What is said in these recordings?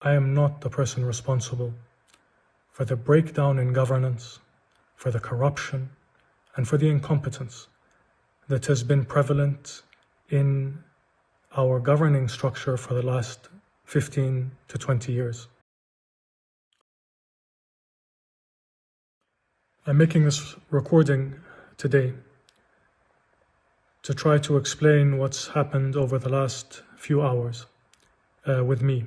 I am not the person responsible for the breakdown in governance, for the corruption, and for the incompetence that has been prevalent in our governing structure for the last 15 to 20 years. I'm making this recording today to try to explain what's happened over the last few hours with me.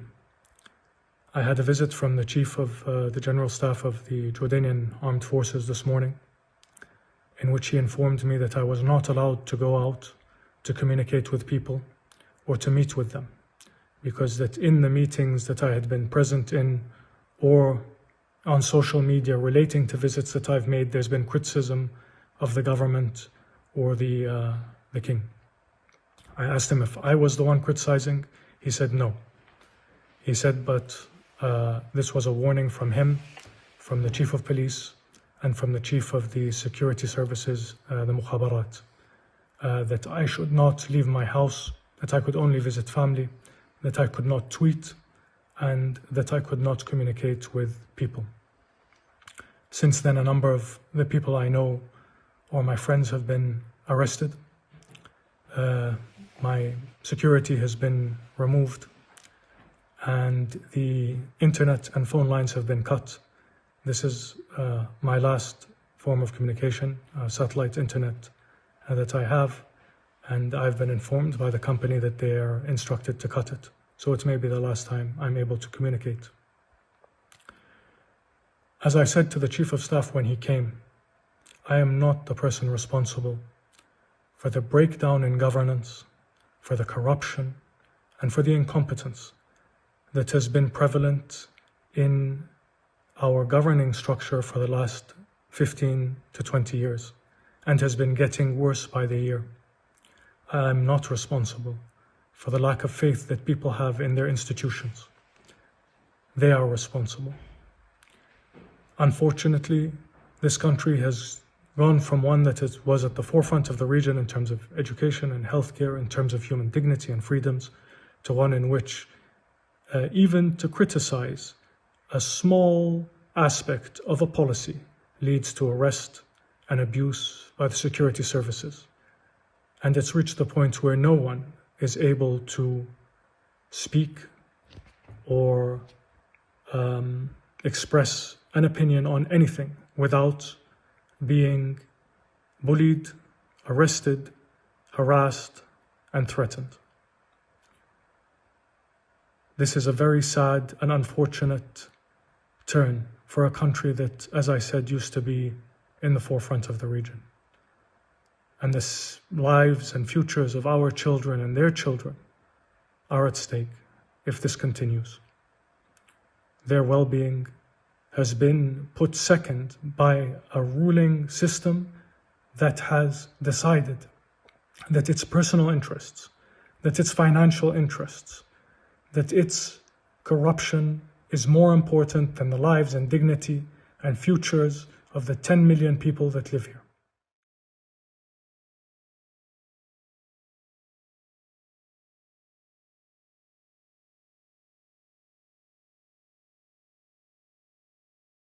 I had a visit from the Chief of the General Staff of the Jordanian Armed Forces this morning, in which he informed me that I was not allowed to go out to communicate with people or to meet with them, because that in the meetings that I had been present in or on social media relating to visits that I've made, there's been criticism of the government or the king. I asked him if I was the one criticizing. He said no. He said, but this was a warning from him, from the Chief of Police, and from the Chief of the Security Services, the Mukhabarat, that I should not leave my house, that I could only visit family, that I could not tweet, and that I could not communicate with people. Since then, a number of the people I know or my friends have been arrested. My security has been removed, and the internet and phone lines have been cut. This is my last form of communication, satellite internet that I have, and I've been informed by the company that they are instructed to cut it. So it may be the last time I'm able to communicate. As I said to the Chief of Staff when he came, I am not the person responsible for the breakdown in governance, for the corruption, and for the incompetence that has been prevalent in our governing structure for the last 15 to 20 years and has been getting worse by the year. I am not responsible for the lack of faith that people have in their institutions. They are responsible. Unfortunately, this country has gone from one that was at the forefront of the region in terms of education and healthcare, in terms of human dignity and freedoms, to one in which even to criticize a small aspect of a policy leads to arrest and abuse by the security services. And it's reached the point where no one is able to speak or express an opinion on anything without being bullied, arrested, harassed, and threatened. This is a very sad and unfortunate turn for a country that, as I said, used to be in the forefront of the region. And the lives and futures of our children and their children are at stake if this continues. Their well-being has been put second by a ruling system that has decided that its personal interests, that its financial interests, that its corruption is more important than the lives and dignity and futures of the 10 million people that live here.